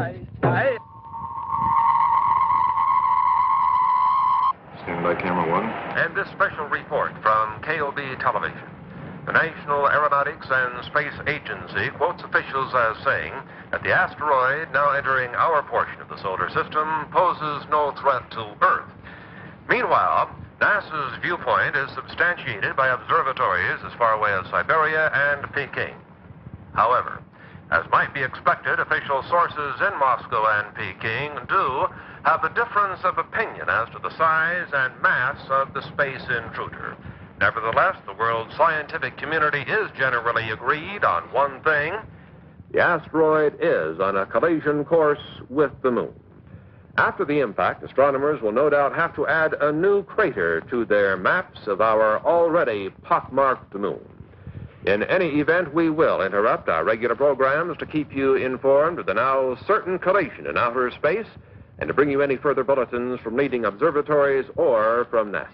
𝙭𝙯𝙯. Stand by, camera one. And this special report from 𝘎𝙊𝙈 Television. The National Aeronautics and Space Agency quotes officials as saying that the asteroid now entering our portion of the solar system poses no threat to Earth. Meanwhile, NASA's viewpoint is substantiated by observatories as far away as Siberia and Peking. However, as might be expected, official sources in Moscow and Peking do have a difference of opinion as to the size and mass of the space intruder. Nevertheless, the world's scientific community is generally agreed on one thing. The asteroid is on a collision course with the moon. After the impact, astronomers will no doubt have to add a new crater to their maps of our already pockmarked moon. In any event, we will interrupt our regular programs to keep you informed of the now certain collision in outer space and to bring you any further bulletins from leading observatories or from NASA.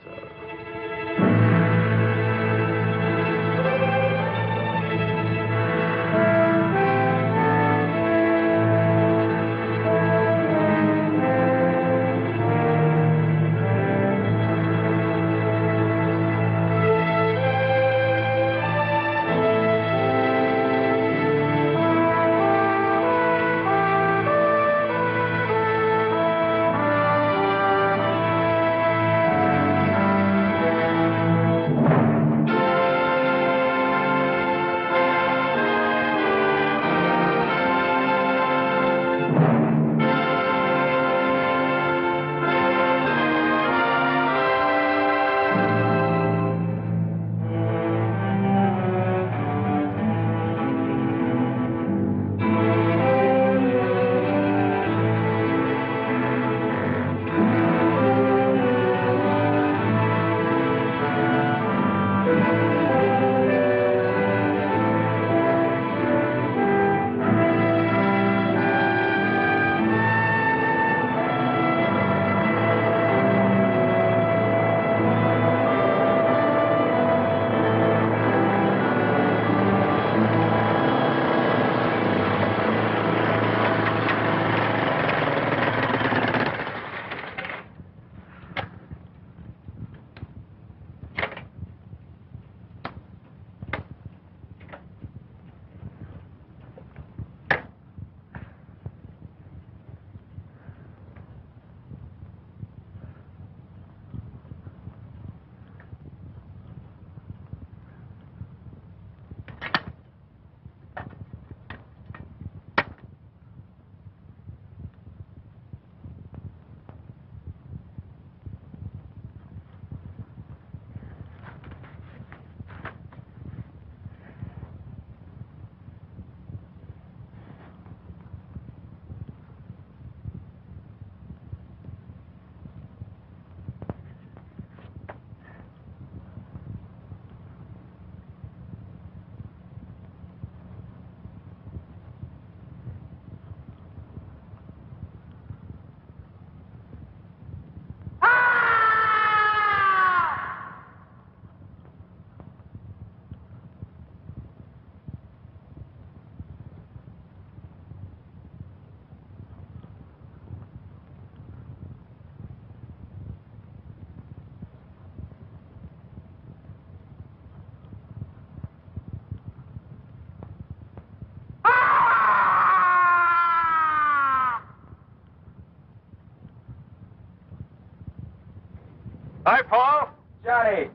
Hi, Paul. Johnny.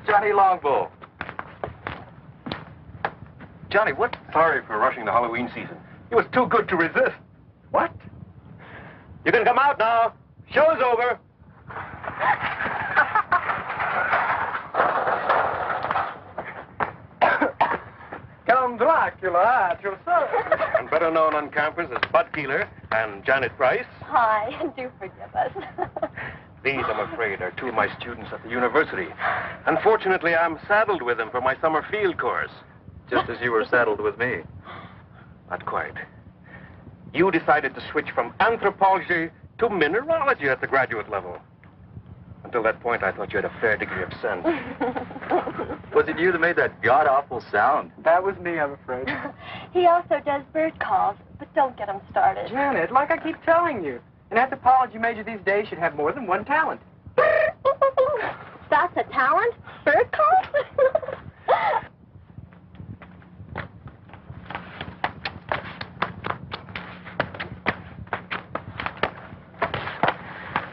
Johnny Longbow. Johnny, what? Sorry for rushing the Halloween season. It was too good to resist. What? You can come out now. Show's over. Count Dracula at your service. And better known on campus as Bud Keeler and Janet Price. Hi, do forgive us. These, I'm afraid, are two of my students at the university. Unfortunately, I'm saddled with them for my summer field course. Just as you were saddled with me. Not quite. You decided to switch from anthropology to mineralogy at the graduate level. Until that point, I thought you had a fair degree of sense. Was it you that made that god-awful sound? That was me, I'm afraid. He also does bird calls, but don't get him started. Janet, like I keep telling you, an anthropology major these days should have more than one talent. That's a talent? Bird calls?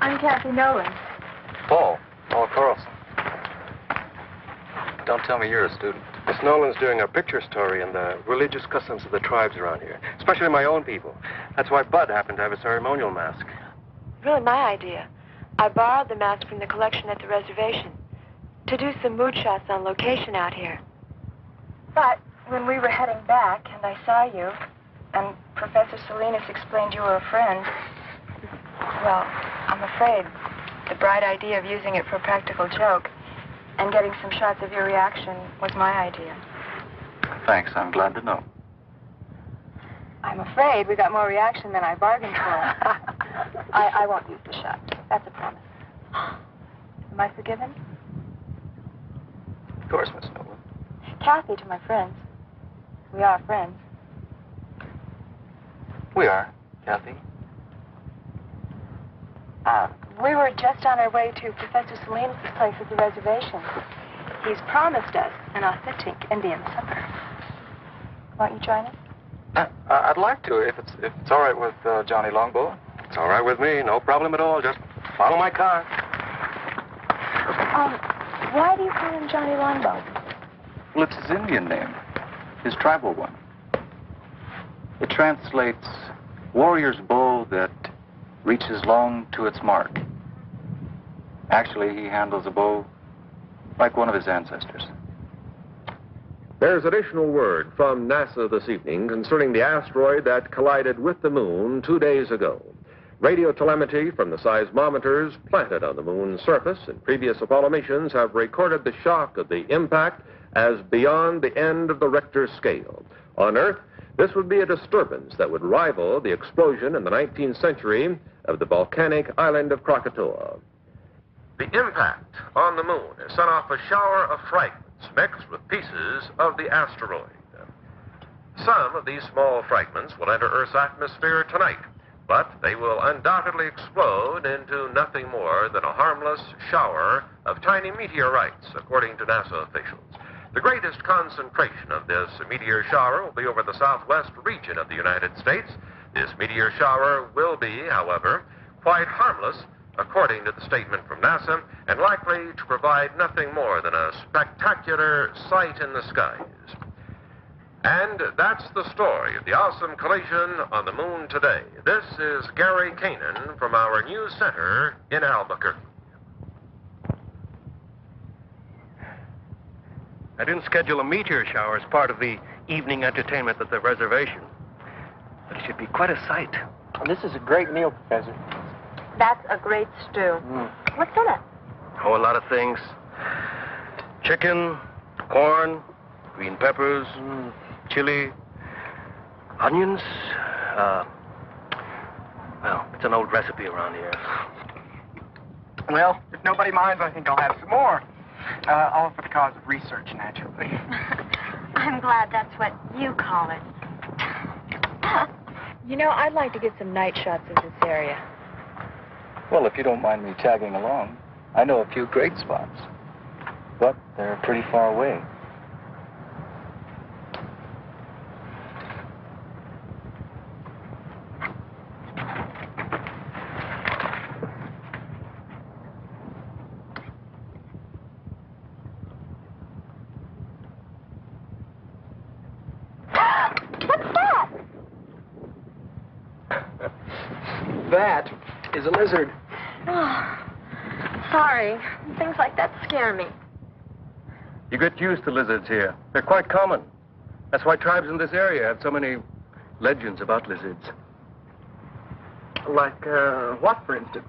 I'm Kathy Nolan. Paul Carlson. Don't tell me you're a student. Miss Nolan's doing a picture story on the religious customs of the tribes around here, especially my own people. That's why Bud happened to have a ceremonial mask. Really my idea. I borrowed the mask from the collection at the reservation to do some mood shots on location out here. But when we were heading back and I saw you, and Professor Salinas explained you were a friend, well, I'm afraid the bright idea of using it for a practical joke and getting some shots of your reaction was my idea. Thanks, I'm glad to know. I'm afraid we got more reaction than I bargained for. I won't use the shot. That's a promise. Am I forgiven? Of course, Miss Nolan. Kathy to my friends. We are friends. We are, Kathy. We were just on our way to Professor Salinas' place at the reservation. He's promised us an authentic Indian supper. Won't you join us? I'd like to, if it's all right with Johnny Longbow. It's all right with me, no problem at all. Just follow my car. Why do you call him Johnny Longbow? Well, it's his Indian name, his tribal one. It translates warrior's bow that reaches long to its mark. Actually, he handles a bow like one of his ancestors. There's additional word from NASA this evening concerning the asteroid that collided with the moon 2 days ago. Radio telemetry from the seismometers planted on the moon's surface in previous Apollo missions have recorded the shock of the impact as beyond the end of the Richter scale. On Earth, this would be a disturbance that would rival the explosion in the 19th century of the volcanic island of Krakatoa. The impact on the moon has sent off a shower of fragments mixed with pieces of the asteroid. Some of these small fragments will enter Earth's atmosphere tonight, but they will undoubtedly explode into nothing more than a harmless shower of tiny meteorites, according to NASA officials. The greatest concentration of this meteor shower will be over the southwest region of the United States. This meteor shower will be, however, quite harmless, according to the statement from NASA, and likely to provide nothing more than a spectacular sight in the skies. And that's the story of the awesome collision on the moon today. This is Gary Kanan from our news center in Albuquerque. I didn't schedule a meteor shower as part of the evening entertainment at the reservation. But it should be quite a sight. Well, this is a great meal, Professor. That's a great stew. What's in it? Oh, a lot of things. Chicken, corn, green peppers, chili, onions. Well, it's an old recipe around here. Well, if nobody minds, I think I'll have some more. All for the cause of research, naturally. I'm glad that's what you call it. You know, I'd like to get some night shots of this area. Well, if you don't mind me tagging along, I know a few great spots. But they're pretty far away. That is a lizard. Oh, sorry. Things like that scare me. You get used to lizards here. They're quite common. That's why tribes in this area have so many legends about lizards. Like, what, for instance?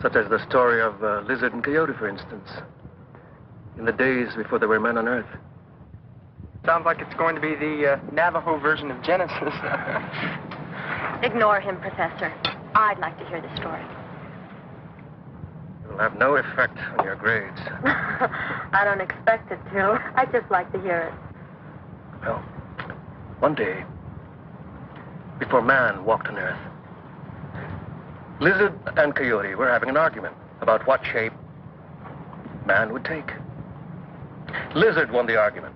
Such as the story of Lizard and Coyote, for instance. In the days before there were men on Earth. Sounds like it's going to be the Navajo version of Genesis. Ignore him, Professor. I'd like to hear the story. will have no effect on your grades. I don't expect it to. I just like to hear it. Well, one day, before man walked on Earth, Lizard and Coyote were having an argument about what shape man would take. Lizard won the argument.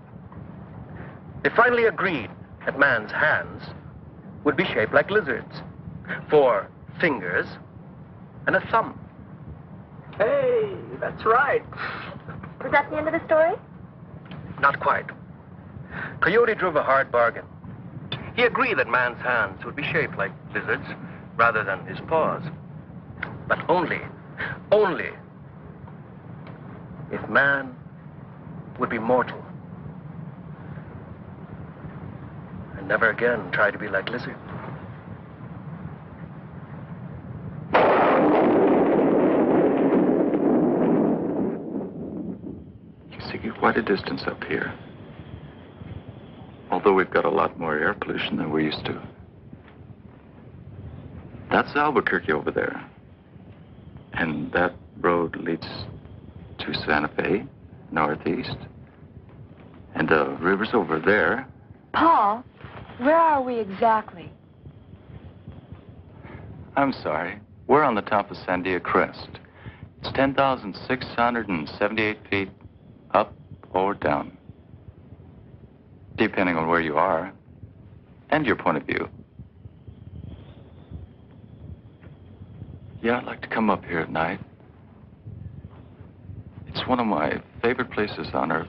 They finally agreed that man's hands would be shaped like lizards, 4 fingers and a thumb. Hey, that's right. Was that the end of the story? Not quite. Coyote drove a hard bargain. He agreed that man's hands would be shaped like lizards rather than his paws. But only if man would be mortal and never again try to be like lizard. You see quite a distance up here. Although we've got a lot more air pollution than we're used to. That's Albuquerque over there. And that road leads to Santa Fe, northeast. And the river's over there. Paul, where are we exactly? I'm sorry. We're on the top of Sandia Crest. It's 10,678 feet up or down, depending on where you are and your point of view. Yeah, I'd like to come up here at night. It's one of my favorite places on Earth.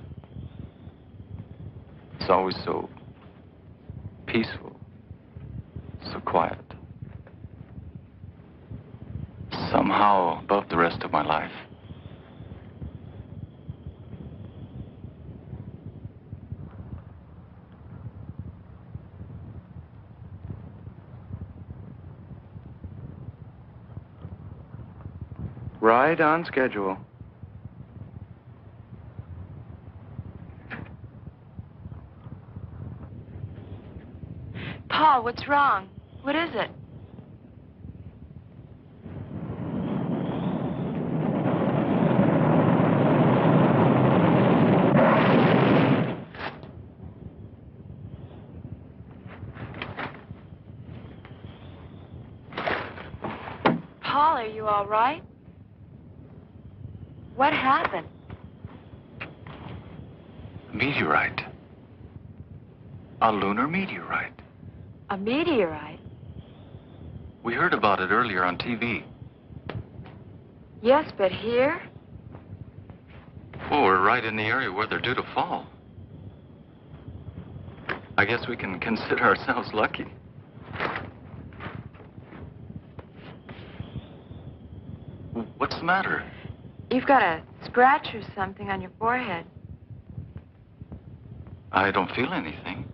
It's always so peaceful, so quiet. Somehow above the rest of my life. Right on schedule. Paul, what's wrong? What is it? Paul, are you all right? What happened? A meteorite. A lunar meteorite. A meteorite? We heard about it earlier on TV. Yes, but here? Well, we're right in the area where they're due to fall. I guess we can consider ourselves lucky. What's the matter? You've got a scratch or something on your forehead. I don't feel anything.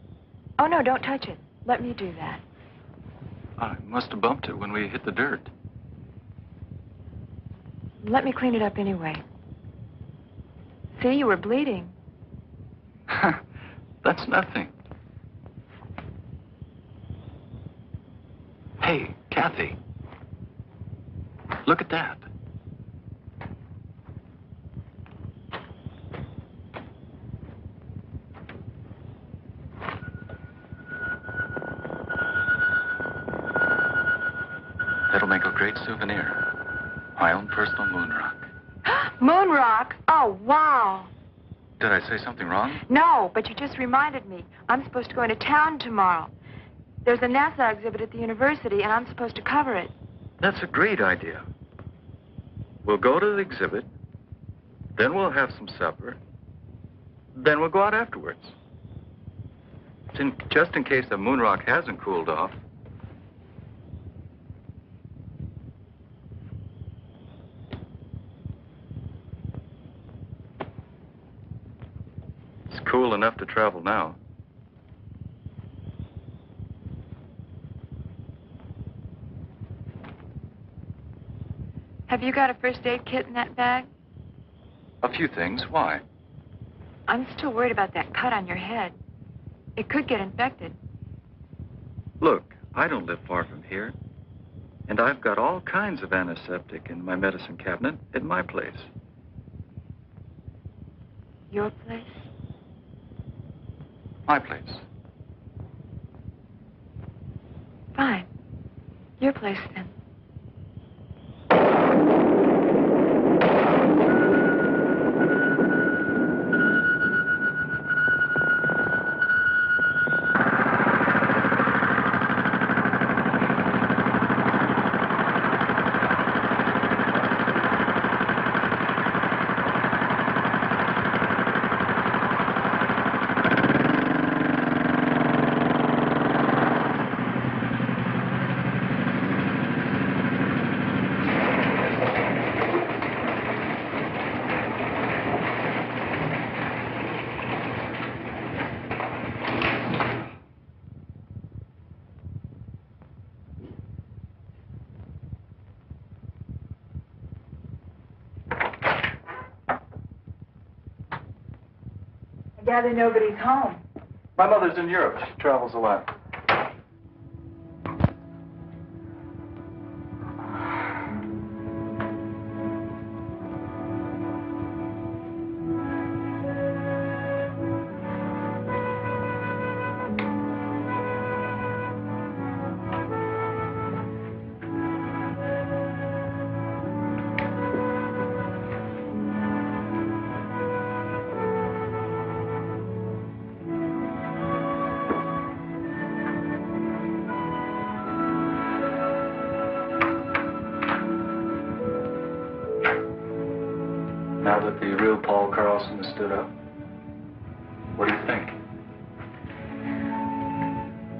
Oh, no, don't touch it. Let me do that. I must have bumped it when we hit the dirt. Let me clean it up anyway. See, you were bleeding. That's nothing. Hey, Kathy. Look at that. That'll make a great souvenir. My own personal moon rock. Moon rock? Oh, wow. Did I say something wrong? No, but you just reminded me. I'm supposed to go into town tomorrow. There's a NASA exhibit at the university, and I'm supposed to cover it. That's a great idea. We'll go to the exhibit, then we'll have some supper, then we'll go out afterwards. Just in case the moon rock hasn't cooled off. It's cool enough to travel now. Have you got a first aid kit in that bag? A few things. Why? I'm still worried about that cut on your head. It could get infected. Look, I don't live far from here. And I've got all kinds of antiseptic in my medicine cabinet at my place. Your place? My place. Fine. Your place, then. I gather nobody's home. My mother's in Europe. She travels a lot. Now that the real Paul Carlson has stood up, what do you think?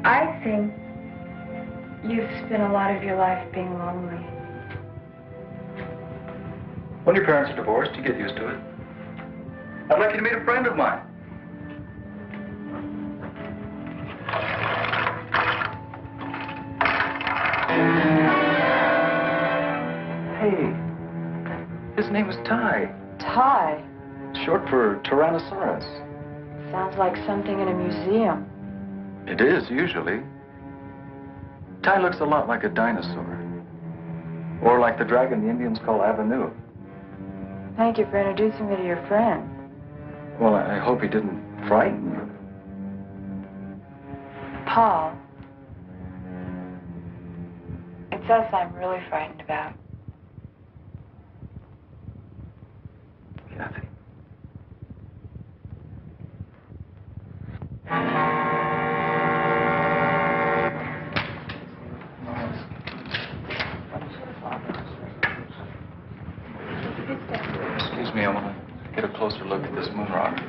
I think you've spent a lot of your life being lonely. When your parents are divorced, you get used to it. I'd like you to meet a friend of mine. Hey, his name is Ty. Ty. Short for Tyrannosaurus. Sounds like something in a museum. It is, usually. Ty looks a lot like a dinosaur. Or like the dragon the Indians call Avenue. Thank you for introducing me to your friend. Well, I hope he didn't frighten you. Paul. It's us I'm really frightened about. Kathy. Excuse me, I want to get a closer look at this moon rock.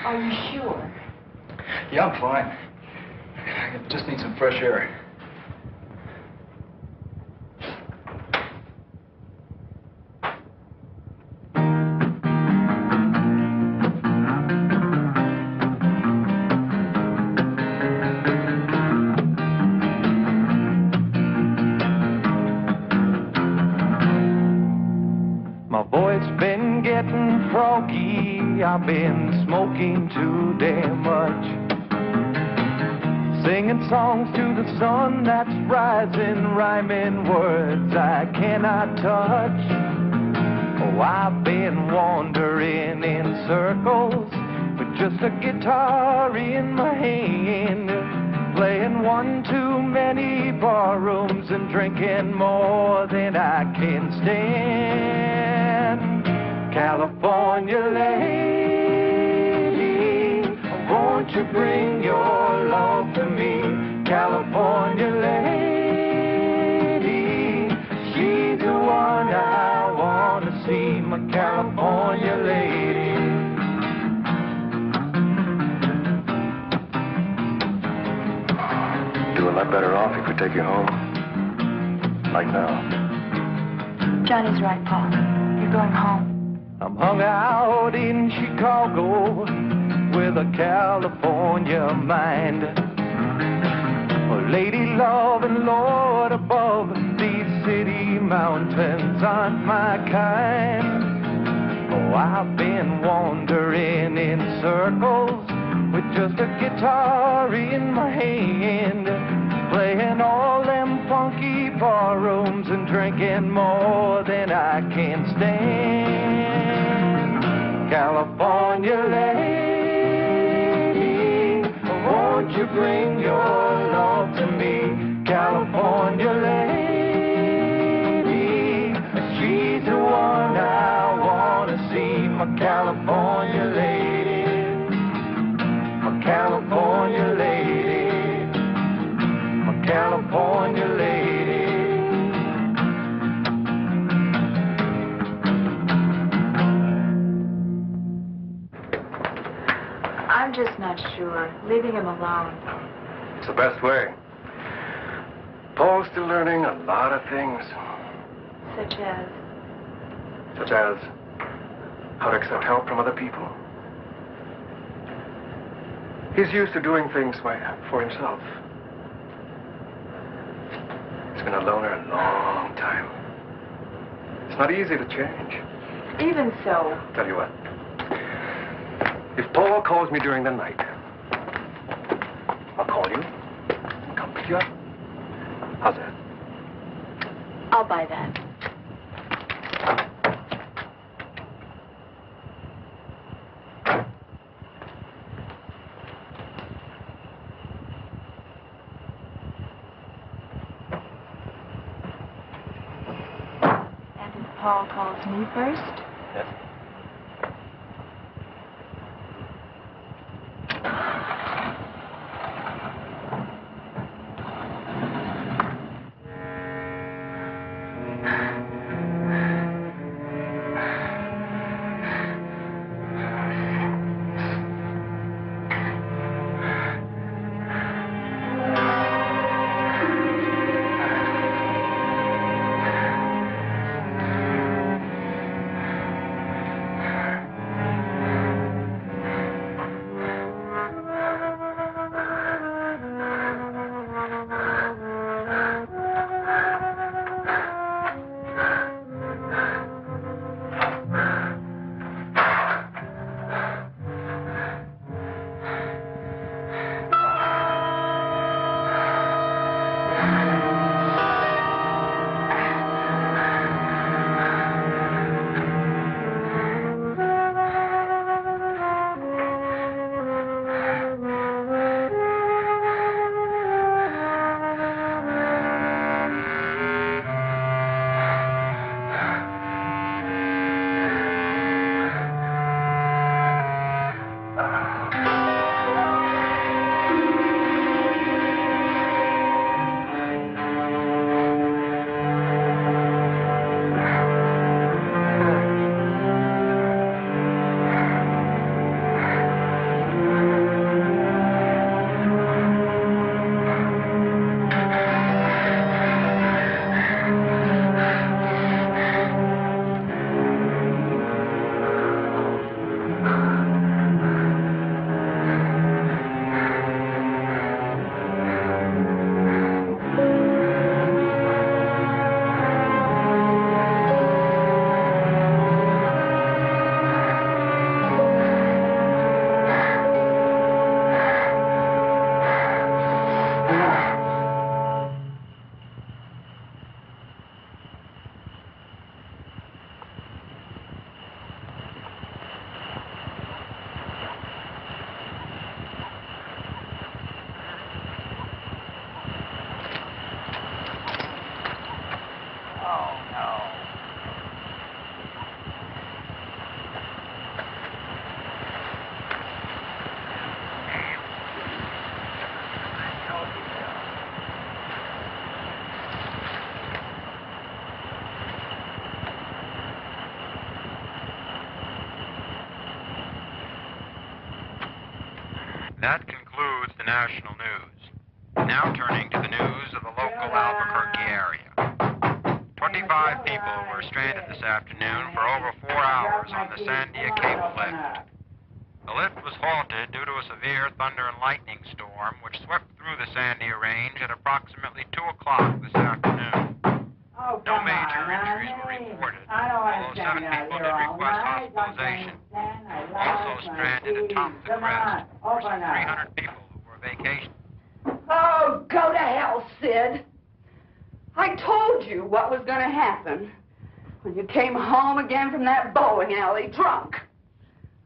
Are you sure? Yeah, I'm fine. I just need some fresh air. My voice been getting froggy. I've been smoking too damn much. Singing songs to the sun that's rising, rhyming words I cannot touch. Oh, I've been wandering in circles with just a guitar in my hand, playing one too many bar rooms and drinking more than I can stand. California lady, won't you bring your love to me? California lady, she's the one I want to see, my California lady. Do a a lot better off if we take you home. Like now. Johnny's right, Paul. You're going home. I'm hung out in Chicago with a California mind. Oh, lady love and Lord above, these city mountains aren't my kind. Oh, I've been wandering in circles with just a guitar in my hand, playing all them funky bar rooms and drinking more than I can stand. California lady, won't you bring your love to me? California lady, she's the one I want to see. My California lady, my California lady, my California lady. I'm just not sure. Leaving him alone. It's the best way. Paul's still learning a lot of things. Such as? Such as how to accept help from other people. He's used to doing things for himself. He's been a loner a long time. It's not easy to change. Even so. Tell you what. If Paul calls me during the night, I'll call you and come pick you up. How's that? I'll buy that. And if Paul calls me first? Yes. That concludes the national news. Now turning to the news of the local Albuquerque area. 25 people were stranded this afternoon for over 4 hours on the Sandia cable lift. The lift was halted due to a severe thunder and lightning storm which swept through the Sandia range at approximately 2 o'clock this afternoon. No major injuries were reported, although 7 people did request hospitalization. Also stranded at Thompson Crest were some 300 people who were vacationing. Oh, go to hell, Sid. I told you what was going to happen when you came home again from that bowling alley drunk.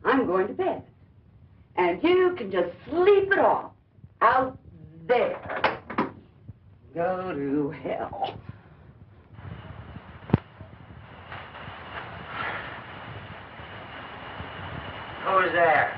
I'm going to bed. And you can just sleep it off out there. Go to hell. Who's there?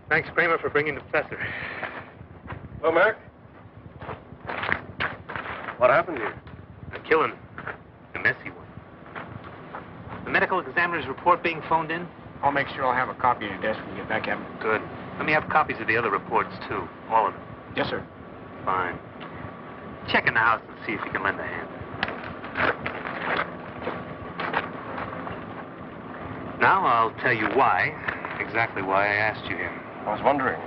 Thanks, Kramer, for bringing the professor. Hello, Merrick. What happened here? A killing. A messy one. The medical examiner's report being phoned in? I'll make sure I'll have a copy at your desk when you get back, Captain. Good. Let me have copies of the other reports, too. All of them. Yes, sir. Fine. Check in the house and see if you can lend a hand. Now I'll tell you why, exactly why I asked you here. I was wondering.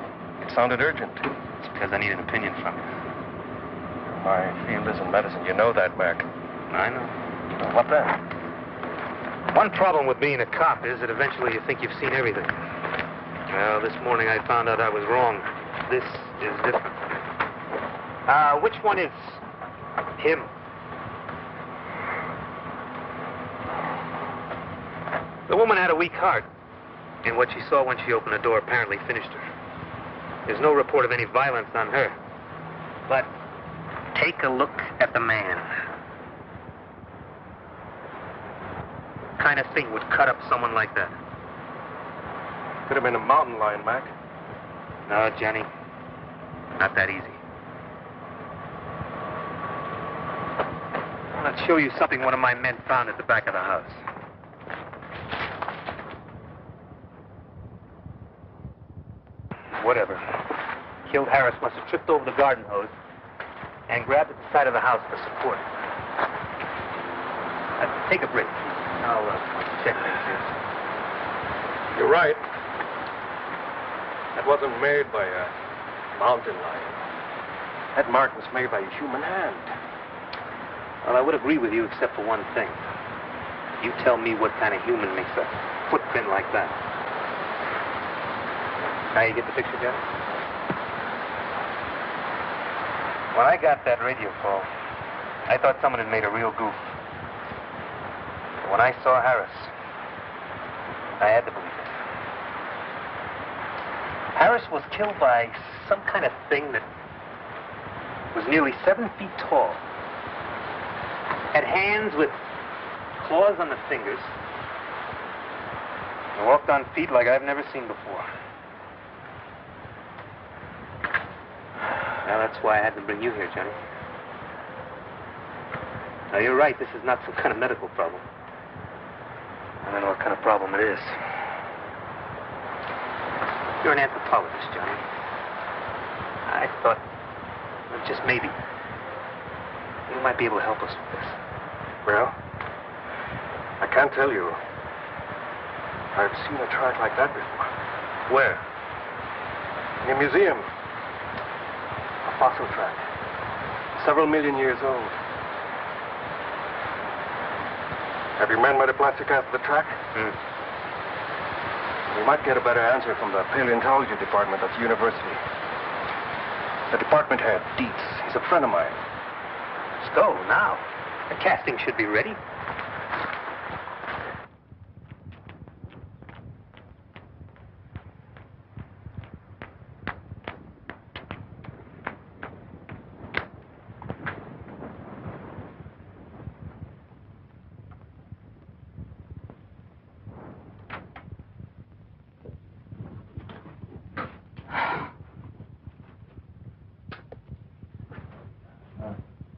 It sounded urgent. It's because I need an opinion from you. My field is in medicine. You know that, Mac. I know. Well, what then? One problem with being a cop is that eventually you think you've seen everything. Well, this morning I found out I was wrong. This is different. Which one is him? The woman had a weak heart. And what she saw when she opened the door apparently finished her. There's no report of any violence on her. But take a look at the man. What kind of thing would cut up someone like that? Could have been a mountain lion, Mac. No, Johnny. Not that easy. I'll show you something one of my men found at the back of the house. Whatever. Killed Harris must have tripped over the garden hose and grabbed at the side of the house for support. Take a break. I'll check things here. You're right. That wasn't made by a mountain lion. That mark was made by a human hand. Well, I would agree with you except for one thing. You tell me what kind of human makes a footprint like that. Now you get the picture, Johnny? When I got that radio call, I thought someone had made a real goof. But when I saw Harris, I had to believe it. Harris was killed by some kind of thing that was nearly 7 feet tall. Had hands with claws on the fingers. And walked on feet like I've never seen before. Now, that's why I had to bring you here, Johnny. Now, you're right. This is not some kind of medical problem. I don't know what kind of problem it is. You're an anthropologist, Johnny. I thought, well, just maybe, you might be able to help us with this. Well, can't tell you. I've seen a track like that before. Where? In a museum. A fossil track. Several million years old. Have your men made a plastic cast of the track? We might get a better answer from the paleontology department at the university. The department head, Dietz, he's a friend of mine. Let's go now. The casting should be ready.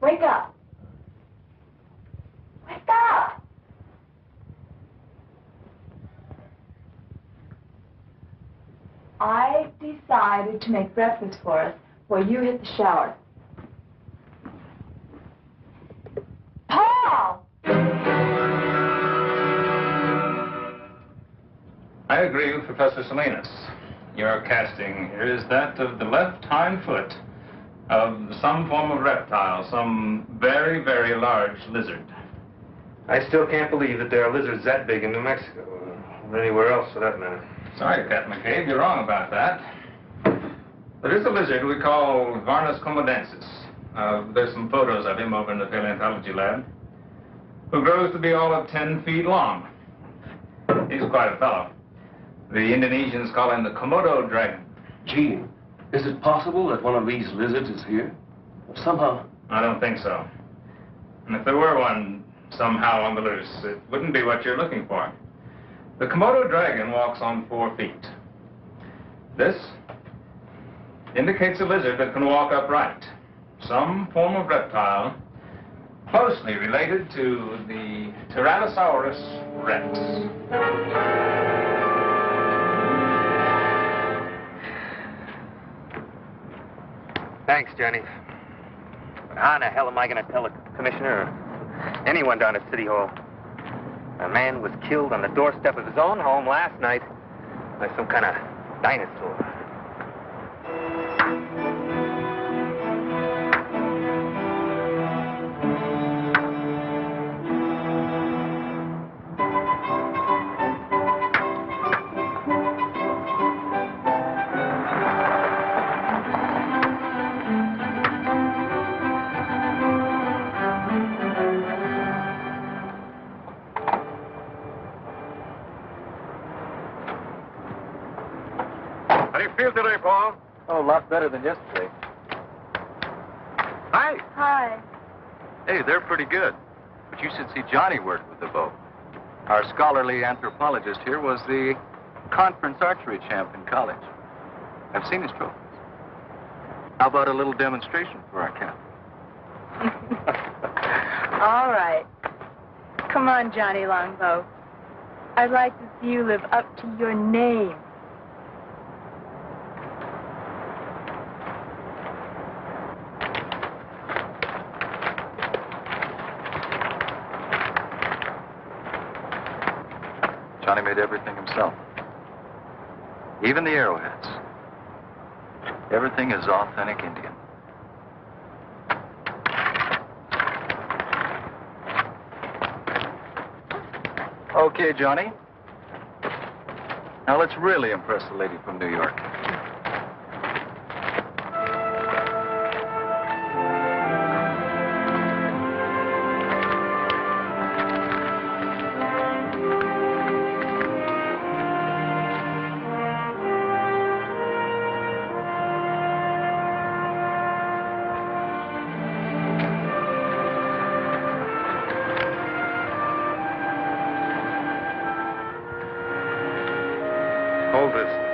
Wake up. Wake up. I decided to make breakfast for us while you hit the shower. Paul! I agree with Professor Salinas. Your casting here is that of the left hind foot of some form of reptile, some very, very large lizard. I still can't believe that there are lizards that big in New Mexico, or anywhere else for that matter. Sorry, Captain McCabe, you're wrong about that. There is a lizard we call Varnus comodensis. There's some photos of him over in the paleontology lab, who grows to be all of 10 feet long. He's quite a fellow. The Indonesians call him the Komodo dragon. Gee, is it possible that one of these lizards is here? Somehow. I don't think so. And if there were one somehow on the loose, it wouldn't be what you're looking for. The Komodo dragon walks on 4 feet. This indicates a lizard that can walk upright. Some form of reptile closely related to the Tyrannosaurus rex. Thanks, Johnny. But how in the hell am I going to tell the commissioner or anyone down at City Hall? A man was killed on the doorstep of his own home last night by some kind of dinosaur. How do you feel today, Paul? Oh, a lot better than yesterday. Hi. Hi. Hey, they're pretty good. But you should see Johnny work with the bow. Our scholarly anthropologist here was the conference archery champ in college. I've seen his trophies. How about a little demonstration for our camp? All right. Come on, Johnny Longbow. I'd like to see you live up to your name. Johnny made everything himself. Even the arrowheads. Everything is authentic Indian. Okay, Johnny. Now let's really impress the lady from New York. Hold this.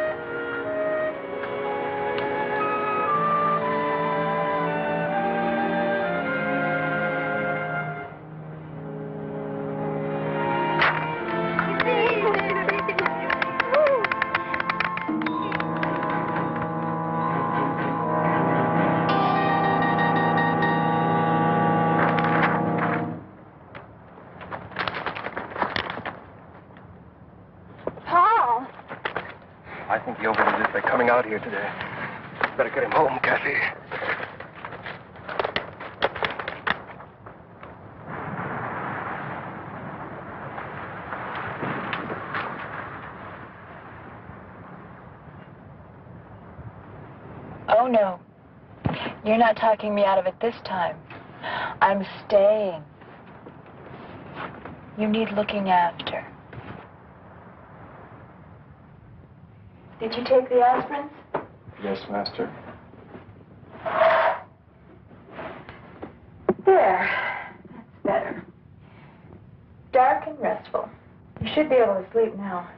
I think he overdid it by coming out here today. Better get him home, Kathy. Oh, no. You're not talking me out of it this time. I'm staying. You need looking after. Did you take the aspirins? Yes, Master. There. That's better. Dark and restful. You should be able to sleep now.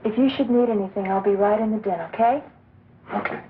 If you should need anything, I'll be right in the den, okay? Okay.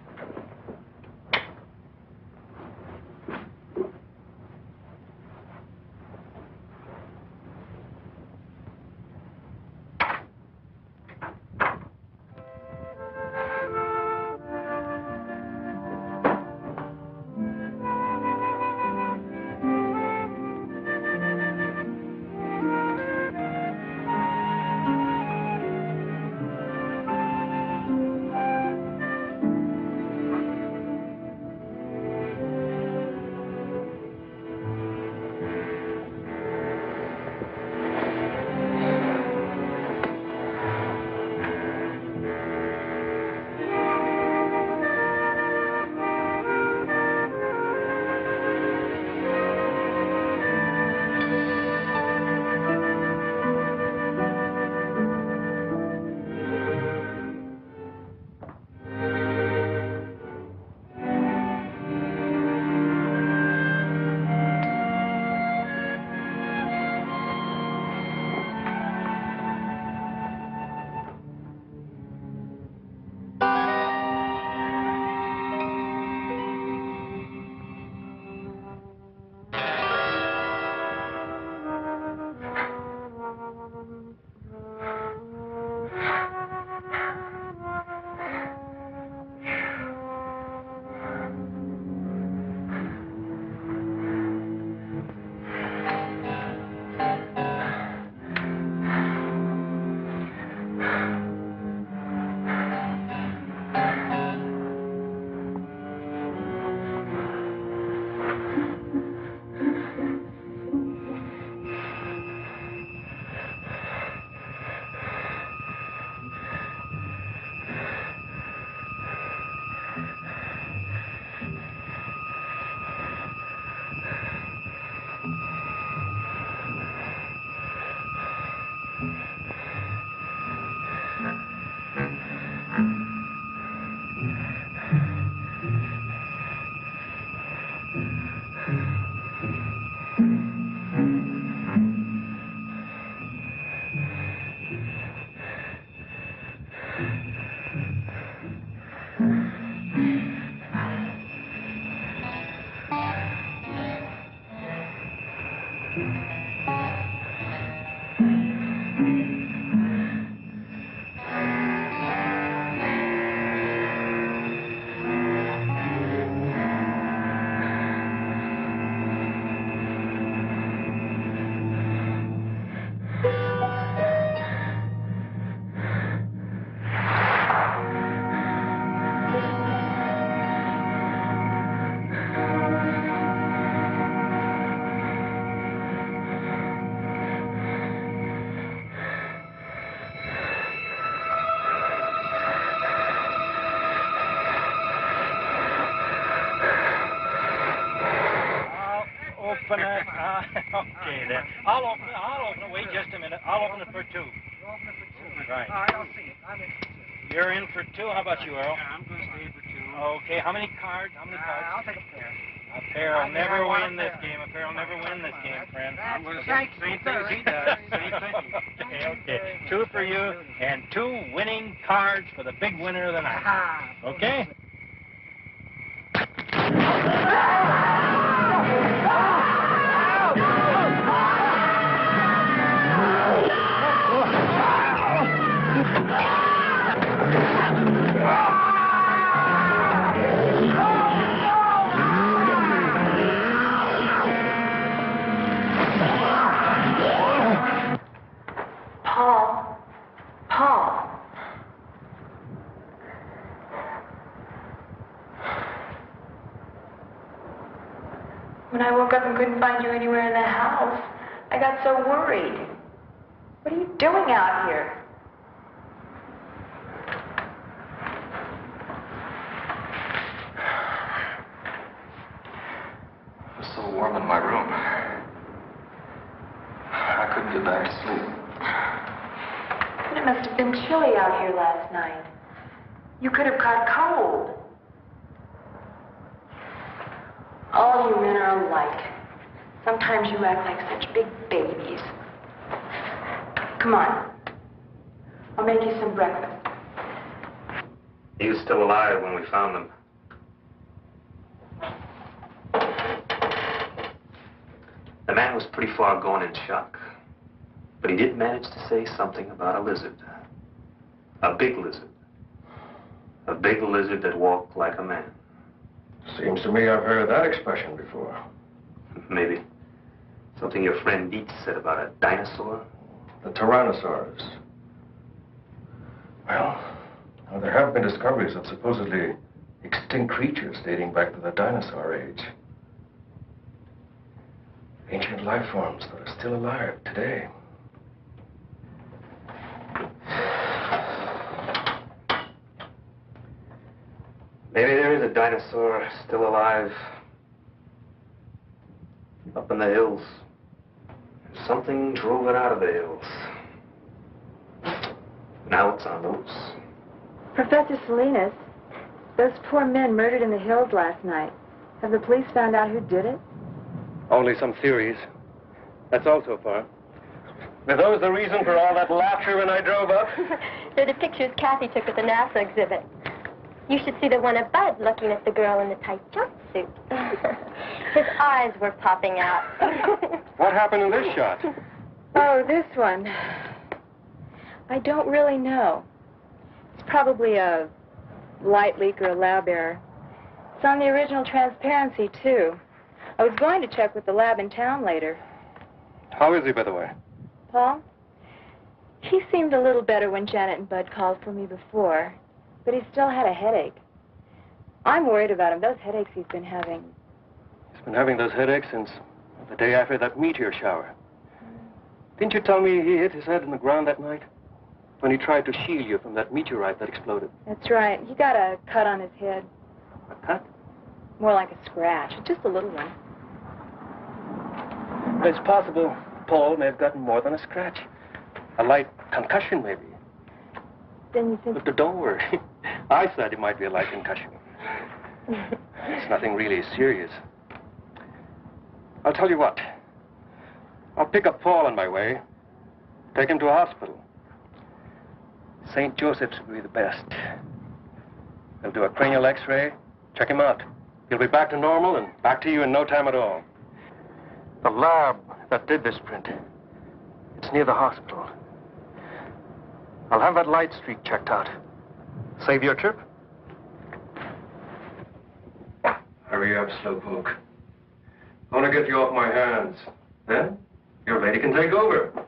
open it. Okay, then. I'll open it. Wait just a minute. I'll open it for two. You'll open it for two. Right. All right, I'll see it. I'm interested. You're in for two. How about you, Earl? Yeah, I'm going to stay for two. Okay, how many cards? How many cards? I'll take a pair. A pair will never win this game. A pair will never win this game, friend. I'm going to say same thing as he does. Same thing. Okay. Two for you and two winning cards for the big winner of the night. Okay? Paul. When I woke up and couldn't find you anywhere in the house, I got so worried. What are you doing out here? It was so warm in my room. I couldn't get back to sleep. But it must have been chilly out here last night. You could have caught cold. All you men are alike. Sometimes you act like such big babies. Come on. I'll make you some breakfast. He was still alive when we found him. The man was pretty far gone in shock. But he did manage to say something about a lizard. A big lizard. A big lizard that walked like a man. Seems to me I've heard that expression before. Maybe. Something your friend Dietz said about a dinosaur? The Tyrannosaurus. Well, now there have been discoveries of supposedly extinct creatures dating back to the dinosaur age. Ancient life forms that are still alive today. Maybe there is a dinosaur still alive. Up in the hills. Something drove it out of the hills. Now it's on loose. Professor Salinas, those poor men murdered in the hills last night. Have the police found out who did it? Only some theories. That's all so far. Were those the reason for all that laughter when I drove up? They're the pictures Kathy took at the NASA exhibit. You should see the one of Bud looking at the girl in the tight jumpsuit. His eyes were popping out. What happened in this shot? Oh, this one. I don't really know. It's probably a light leak or a lab error. It's on the original transparency, too. I was going to check with the lab in town later. How is he, by the way? Paul? He seemed a little better when Janet and Bud called for me before, but he still had a headache. I'm worried about him. Those headaches he's been having. He's been having those headaches since the day after that meteor shower. Didn't you tell me he hit his head in the ground that night? When he tried to shield you from that meteorite that exploded. That's right. He got a cut on his head. A cut? More like a scratch. Just a little one. It's possible Paul may have gotten more than a scratch. A light concussion, maybe. Then you think... But don't worry. I said it might be a light concussion. It's nothing really serious. I'll tell you what. I'll pick up Paul on my way. Take him to a hospital. St. Joseph's would be the best. They'll do a cranial x-ray, check him out. He'll be back to normal and back to you in no time at all. The lab that did this print, it's near the hospital. I'll have that light streak checked out. Save your trip? Hurry up, slowpoke. I want to get you off my hands. Then, your lady can take over.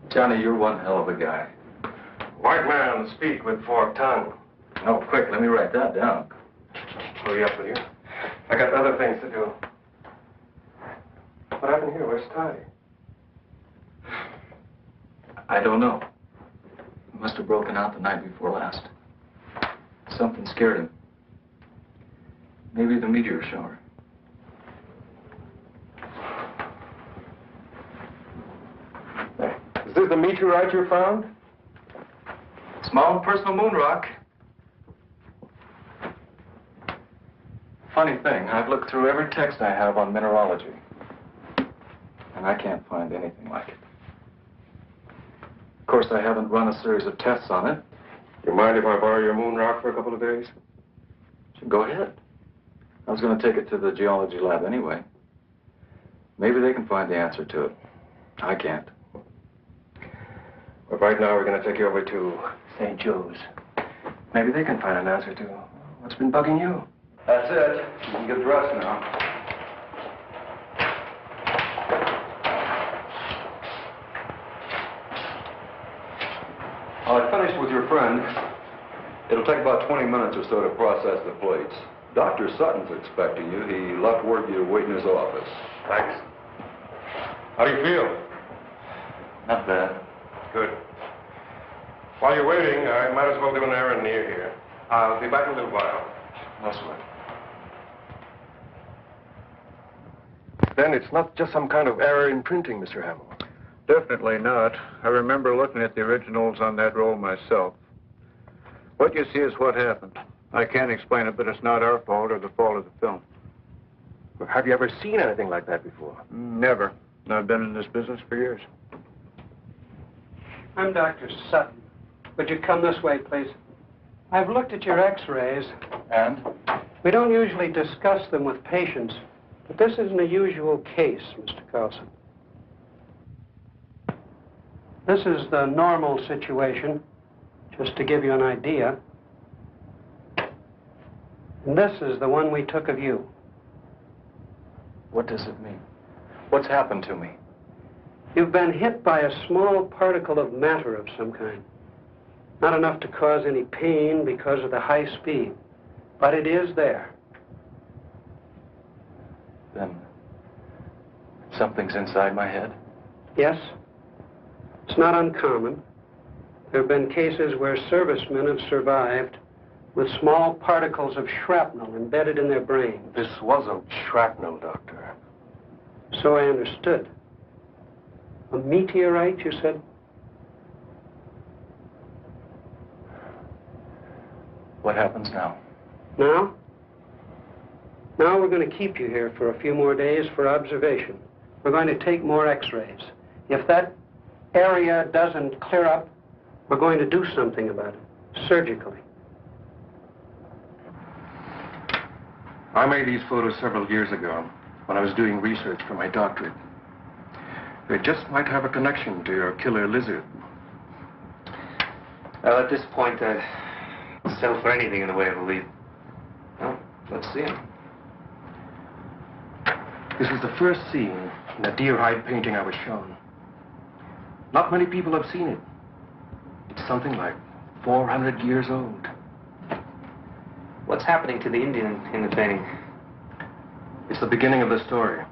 Johnny, you're one hell of a guy. White man, speak with forked tongue. Oh, quick, let me write that down. Hurry up with you. I got other things to do. What happened here? Where's Ty? I don't know. He must have broken out the night before last. Something scared him. Maybe the meteor shower. Is this the meteorite you found? Small personal moon rock. Funny thing, I've looked through every text I have on mineralogy, and I can't find anything like it. Of course, I haven't run a series of tests on it. You mind if I borrow your moon rock for a couple of days? Go ahead. I was going to take it to the geology lab anyway. Maybe they can find the answer to it. I can't. But right now, we're going to take you over to St. Joe's. Maybe they can find an answer to what's been bugging you. That's it. You can get dressed now. I finished with your friend. It'll take about 20 minutes or so to process the plates. Dr. Sutton's expecting you. He left word you'd wait in his office. Thanks. How do you feel? Not bad. Good. While you're waiting, I might as well do an errand near here. I'll be back in a little while. No sweat. Then it's not just some kind of error in printing, Mr. Hamill. Definitely not. I remember looking at the originals on that roll myself. What you see is what happened. I can't explain it, but it's not our fault or the fault of the film. Have you ever seen anything like that before? Never. I've been in this business for years. I'm Dr. Sutton. Would you come this way, please? I've looked at your x-rays. And? We don't usually discuss them with patients, but this isn't a usual case, Mr. Carlson. This is the normal situation, just to give you an idea. And this is the one we took of you. What does it mean? What's happened to me? You've been hit by a small particle of matter of some kind. Not enough to cause any pain because of the high speed, but it is there. Then something's inside my head? Yes. It's not uncommon. There have been cases where servicemen have survived with small particles of shrapnel embedded in their brains. This wasn't shrapnel, Doctor. So I understood. A meteorite, you said? What happens now? Now? Now we're going to keep you here for a few more days for observation. We're going to take more x-rays. If that area doesn't clear up, we're going to do something about it, surgically. I made these photos several years ago when I was doing research for my doctorate. They just might have a connection to your killer lizard. Well, at this point, I'd settle for anything in the way of a lead. Well, let's see him. This is the first scene in a deer hide painting I was shown. Not many people have seen it. It's something like 400 years old. What's happening to the Indian in the painting? It's the beginning of the story.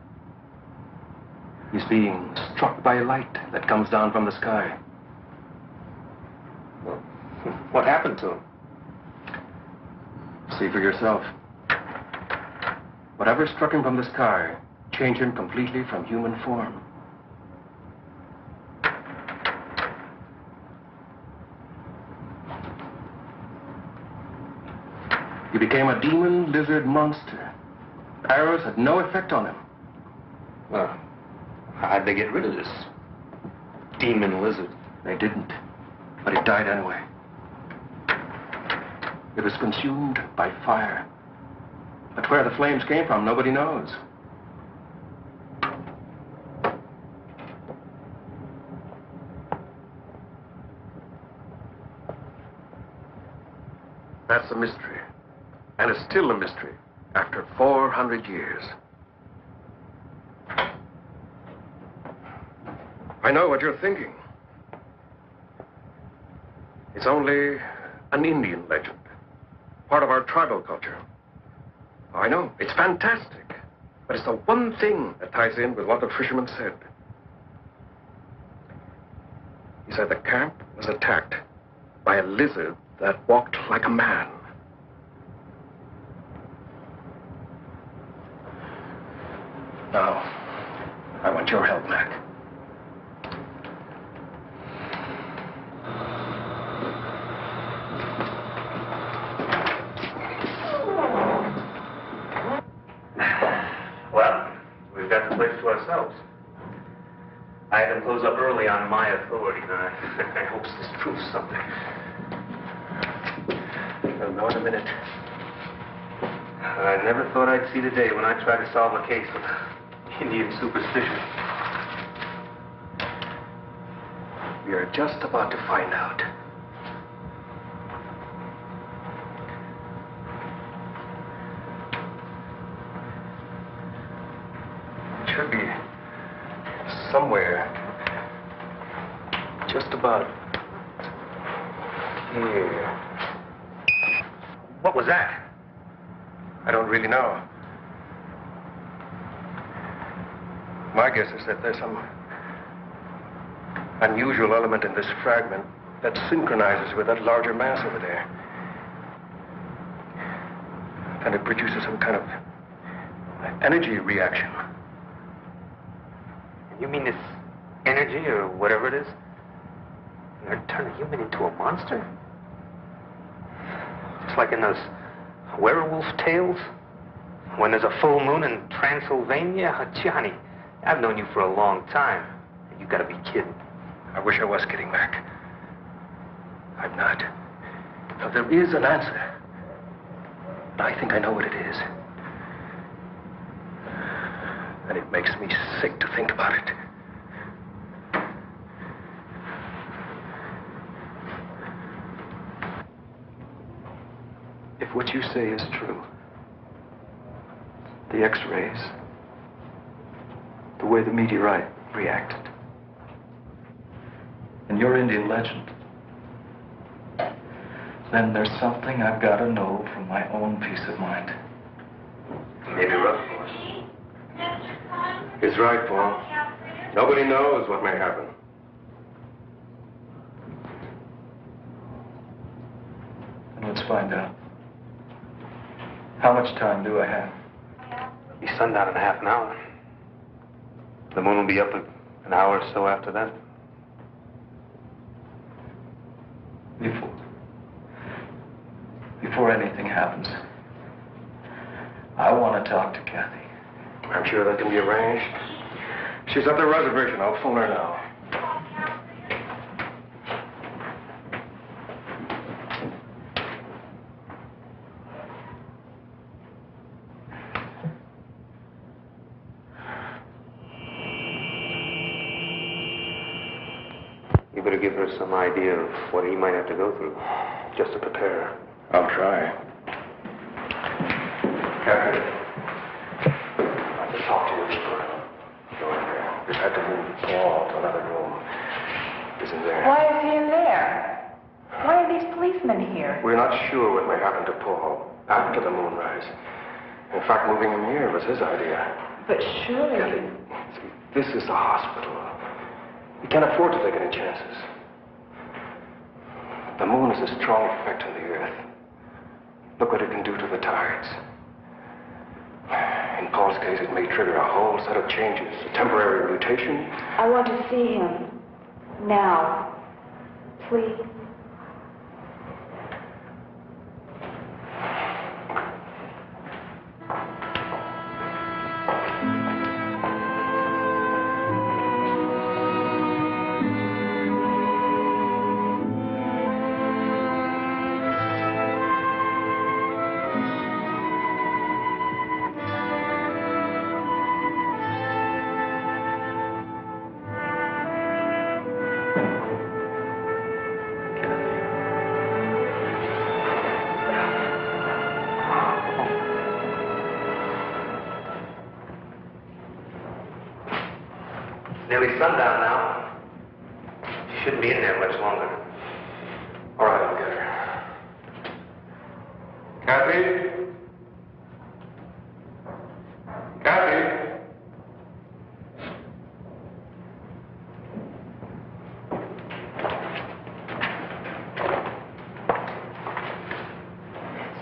He's being struck by light that comes down from the sky. Well, what happened to him? See for yourself. Whatever struck him from the sky changed him completely from human form. He became a demon lizard monster. Arrows had no effect on him. Well, how'd they get rid of this demon lizard? They didn't, but it died anyway. It was consumed by fire. But where the flames came from, nobody knows. That's a mystery. And it's still a mystery after 400 years. I know what you're thinking. It's only an Indian legend, part of our tribal culture. I know, it's fantastic, but it's the one thing that ties in with what the fisherman said. He said the camp was attacked by a lizard that walked like a man. Now, I want your help, Mac. Well, we've got the place to ourselves. I had them close up early on my authority, and I hope this proves something. I'll know in a minute. I never thought I'd see the day when I tried to solve a case of Indian superstition. We are just about to find out. It should be somewhere just about here. What was that? I don't really know. My guess is that there's some unusual element in this fragment that synchronizes with that larger mass over there. And it produces some kind of energy reaction. You mean this energy, or whatever it is, going to turn a human into a monster? It's like in those werewolf tales, when there's a full moon in Transylvania. Johnny, I've known you for a long time. You gotta be kidding. I wish I was kidding, Mac. I'm not. Now, there is an answer. But I think I know what it is. And it makes me sick to think about it. If what you say is true, the X-rays, the way the meteorite reacted, and your Indian legend, then there's something I've got to know for my own peace of mind. Maybe rough, boss. He's right, Paul. Nobody knows what may happen. And let's find out. How much time do I have? Be sundown in half an hour. The moon will be up an hour or so after that. Before anything happens, I want to talk to Kathy. I'm sure that can be arranged. She's at the reservation. I'll phone her now. You better give her some idea of what he might have to go through, just to prepare her. I'll try. Kathy, I can talk to you. Go in there. We've had to move Paul to another room. He's in there. Why is he in there? Why are these policemen here? We're not sure what may happen to Paul after the moonrise. In fact, moving him here was his idea. But surely... Kathy, see, this is a hospital. We can't afford to take any chances. The moon is a strong effect on the Earth. Look what it can do to the tides. In Paul's case, it may trigger a whole set of changes, a temporary mutation. I want to see him. Now. Please. Nearly sundown now. She shouldn't be in there much longer. All right, I'll get her. Kathy? Kathy?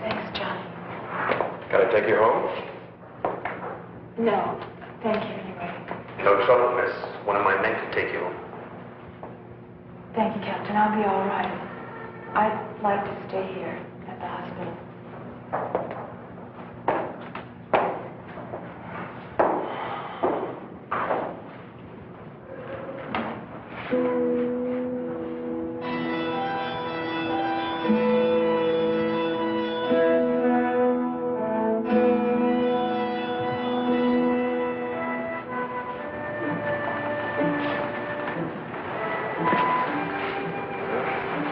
Thanks, Johnny. Can I take you home? No, thank you anyway. No trouble, miss. One of my men can take you home. Thank you, Captain. I'll be all right. I'd like to stay here at the hospital.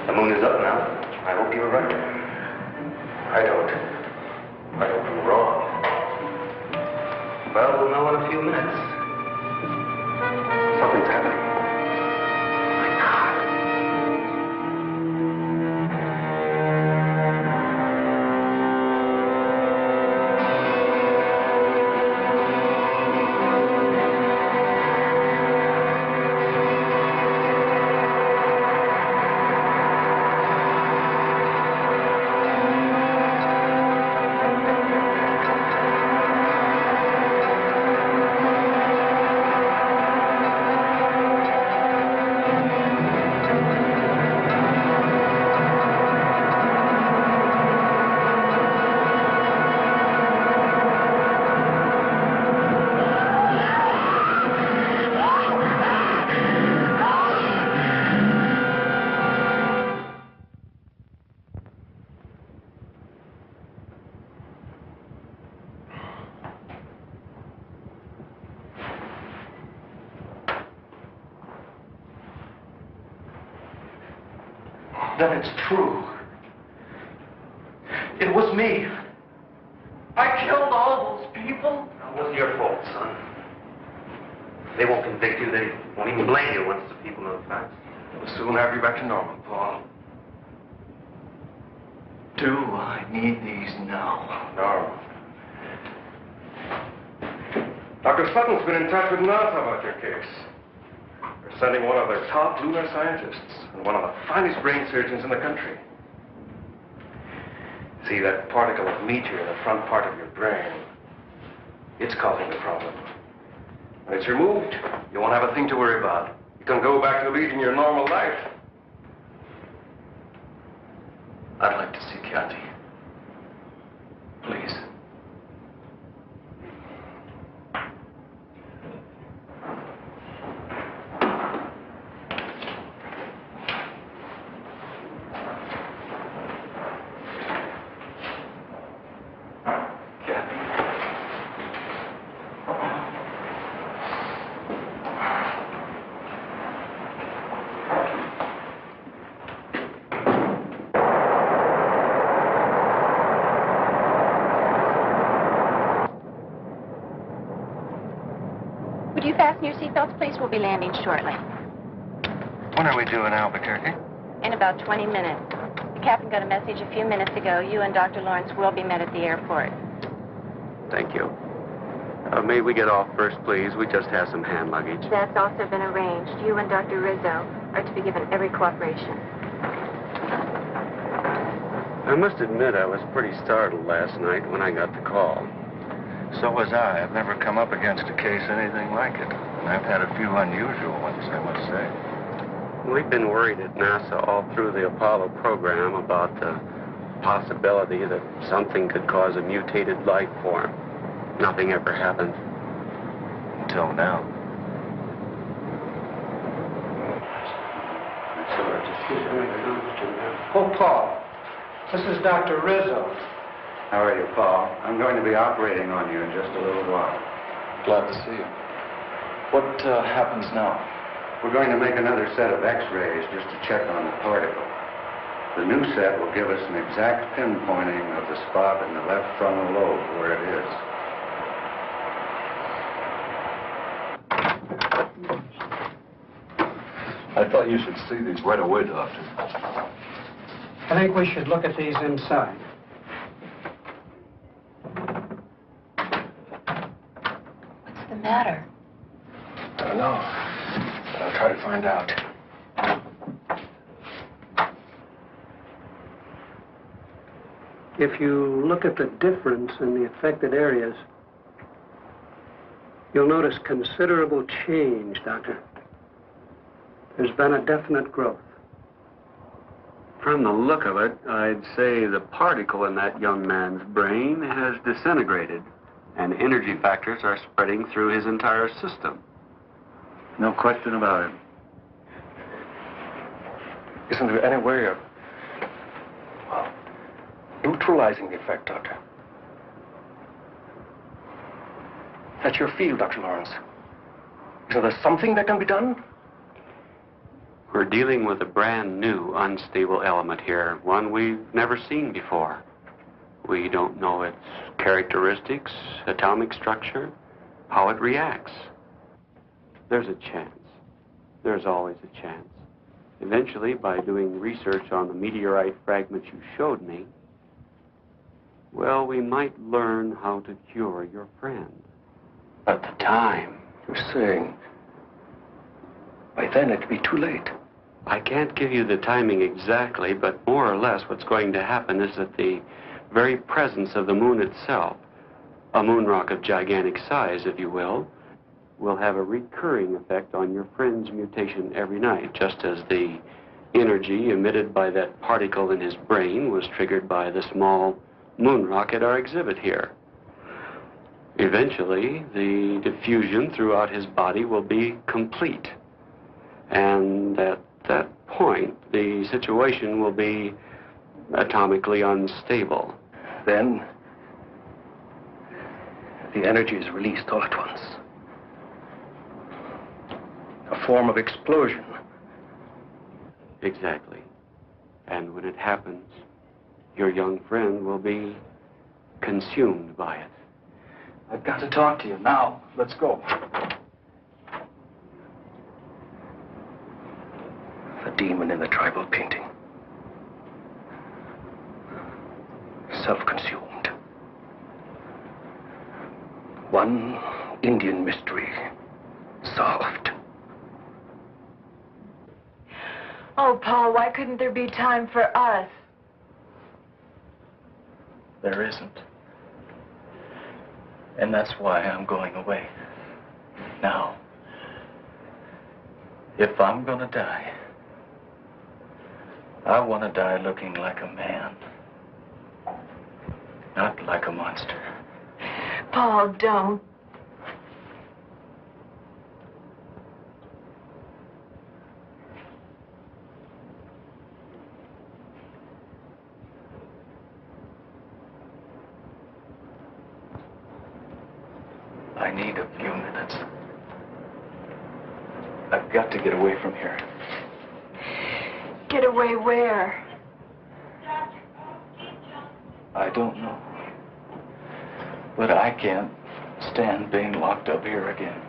The moon is up now. I hope you're right. I don't. then it's true. It was me. I killed all those people. It wasn't your fault, son. They won't convict you. They won't even blame you once the people know the facts. We'll soon have you back to normal, Paul. Do I need these now? No. Dr. Sutton's been in touch with NASA about your case. They're sending one of their top lunar scientists and one of the finest brain surgeons in the country. See that particle of meteor in the front part of your brain? It's causing the problem. When it's removed, you won't have a thing to worry about. You can go back to leading your normal life. I'd like to see Kathy. Please. Would you fasten your seatbelts, please? We'll be landing shortly. When are we due in Albuquerque? In about 20 minutes. The captain got a message a few minutes ago. You and Dr. Lawrence will be met at the airport. Thank you. May we get off first, please? We just have some hand luggage. That's also been arranged. You and Dr. Rizzo are to be given every cooperation. I must admit I was pretty startled last night when I got the call. So was I. I've never come up against a case anything like it. And I've had a few unusual ones, I must say. We've been worried at NASA all through the Apollo program about the possibility that something could cause a mutated life form. Nothing ever happened. Until now. Oh, Paul, this is Dr. Rizzo. How are you, Paul? I'm going to be operating on you in just a little while. Glad to see you. What happens now? We're going to make another set of X-rays just to check on the particle. The new set will give us an exact pinpointing of the spot in the left frontal lobe where it is. I thought you should see these right away, Doctor. I think we should look at these inside. What's the matter? I don't know, but I'll try to find out. If you look at the difference in the affected areas, you'll notice considerable change, Doctor. There's been a definite growth. From the look of it, I'd say the particle in that young man's brain has disintegrated, and energy factors are spreading through his entire system. No question about it. Isn't there any way of, well, neutralizing the effect, Doctor? That's your field, Dr. Lawrence. Isn't there something that can be done? We're dealing with a brand new unstable element here, one we've never seen before. We don't know its characteristics, atomic structure, how it reacts. There's a chance. There's always a chance. Eventually, by doing research on the meteorite fragments you showed me, well, we might learn how to cure your friend. But the time... You're saying by then it'd be too late. I can't give you the timing exactly, but more or less what's going to happen is that the very presence of the moon itself, a moon rock of gigantic size, if you will have a recurring effect on your friend's mutation every night, just as the energy emitted by that particle in his brain was triggered by the small moon rock at our exhibit here. Eventually, the diffusion throughout his body will be complete. And at that point, the situation will be atomically unstable. Then, the energy is released all at once. A form of explosion. Exactly. And when it happens, your young friend will be consumed by it. I've got to talk to you now. Let's go. The demon in the tribal painting. Self-consumed. One Indian mystery solved. Oh, Paul, why couldn't there be time for us? There isn't. And that's why I'm going away. Now, if I'm gonna die, I want to die looking like a man, not like a monster. Paul, don't. I need a few minutes. I've got to get away from here. Get away where? I don't know. But I can't stand being locked up here again.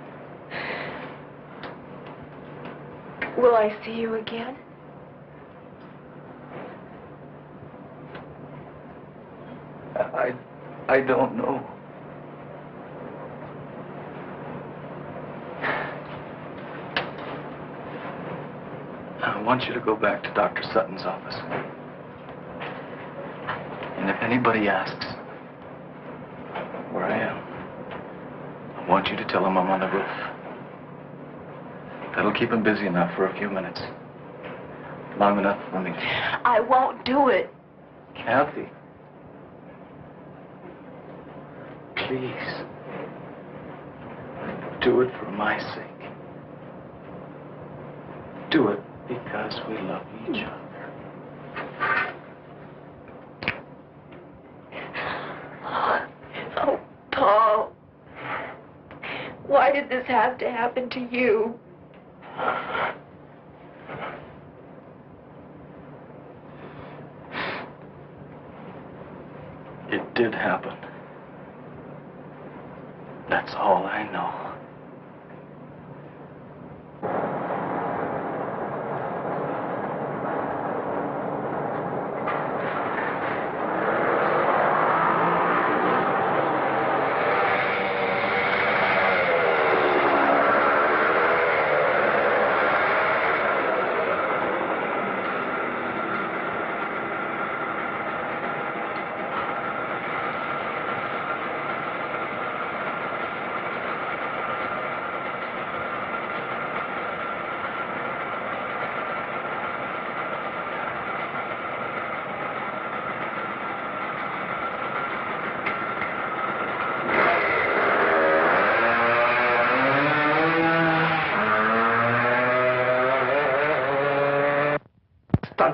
Will I see you again? I don't know. I want you to go back to Dr. Sutton's office. And if anybody asks where I am, I want you to tell them I'm on the roof. That'll keep him busy enough for a few minutes. Long enough for me. I won't do it. Kathy. Please. Do it for my sake. Do it because we love each other. Oh, Paul. Why did this have to happen to you? It did happen. That's all I know.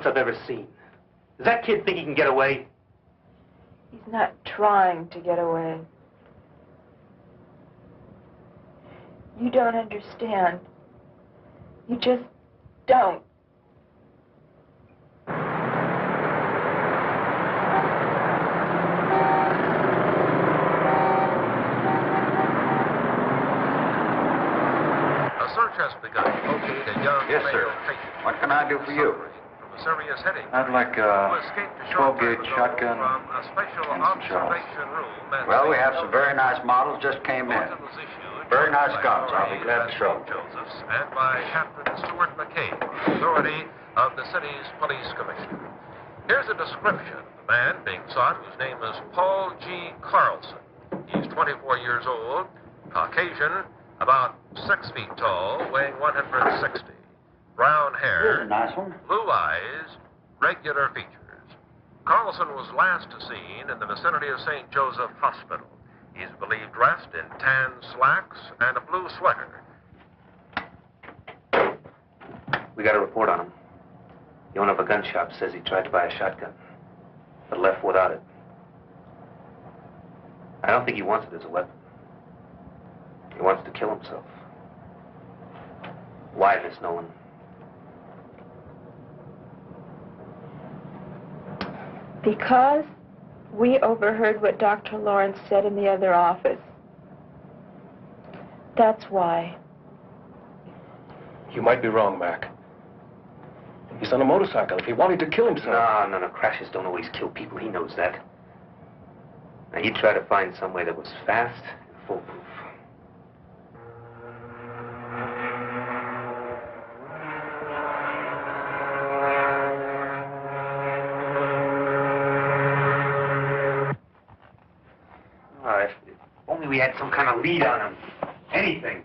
I've ever seen. Does that kid think he can get away? He's not trying to get away. You don't understand. You just don't. A search has begun to locate a young Yes, sir. male patient. What can I do for you? Serious headache. I'd like a 12-gauge shotgun from a special and some shells. observation room at Well, we St. have some very nice models just came in. Very nice guns. I'll be glad to show. Joseph's and by Captain Stuart McKay, authority of the city's police commissioner. Here's a description of the man being sought, whose name is Paul G. Carlson. He's 24 years old, Caucasian, about 6 feet tall, weighing 160. Brown hair, Nice one. blue eyes, regular features. Carlson was last seen in the vicinity of St. Joseph Hospital. He's believed dressed in tan slacks and a blue sweater. We got a report on him. The owner of a gun shop says he tried to buy a shotgun, but left without it. I don't think he wants it as a weapon. He wants to kill himself. Why, there's no one. Because we overheard what Dr. Lawrence said in the other office. That's why. You might be wrong, Mac. He's on a motorcycle. If he wanted to kill himself... No. Crashes don't always kill people. He knows that. Now, he tried to find some way that was fast and foolproof. If only we had some kind of lead on him. Anything.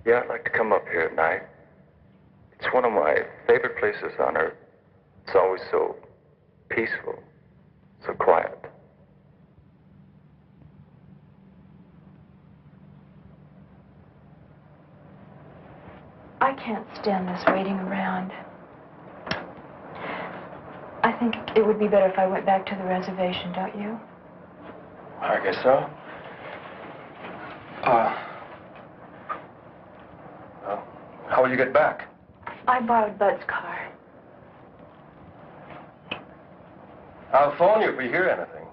Yeah, I'd like to come up here at night. It's one of my favorite places on Earth. It's always so peaceful, so quiet. I can't stand this waiting around. I think it would be better if I went back to the reservation, don't you? I guess so. Well, how will you get back? I borrowed Bud's car. I'll phone you if we hear anything.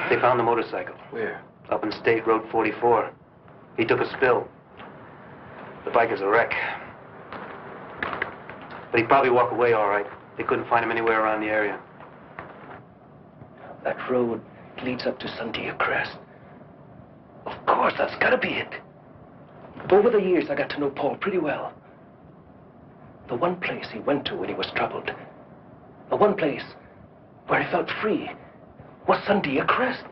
They found the motorcycle. Where? Up in State Road 44. He took a spill. The bike is a wreck. But he'd probably walk away all right. They couldn't find him anywhere around the area. That road leads up to Sandia Crest. Of course, that's gotta be it. Over the years, I got to know Paul pretty well. The one place he went to when he was troubled, the one place where he felt free, was Sandia Crest.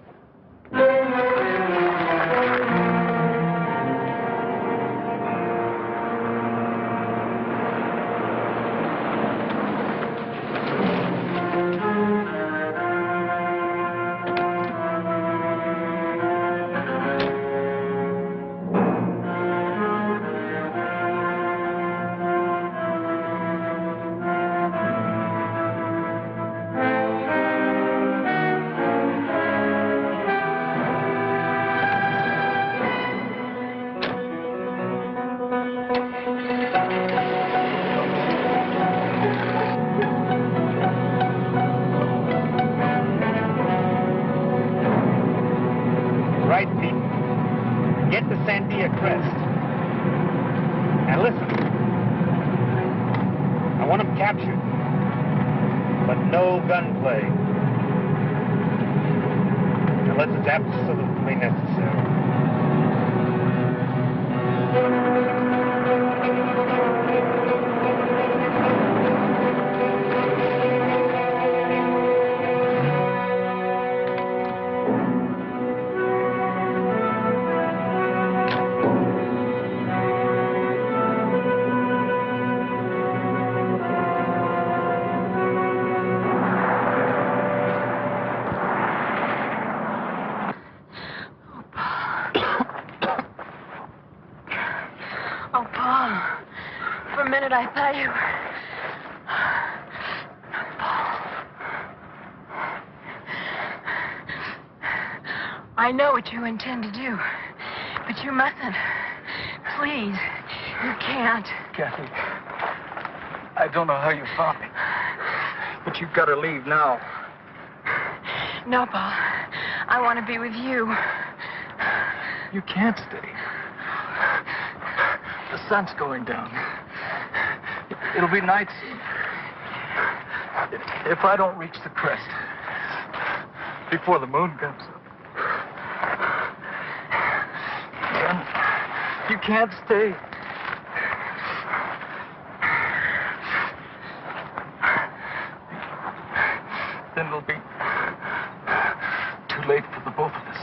Absolutely necessary. I thought you were... I know what you intend to do, but you mustn't. Please, you can't. Kathy, I don't know how you found me, but you've got to leave now. No, Paul. I want to be with you. You can't stay. The sun's going down. It'll be night soon. If I don't reach the crest before the moon comes up, then you can't stay. Then it'll be too late for the both of us.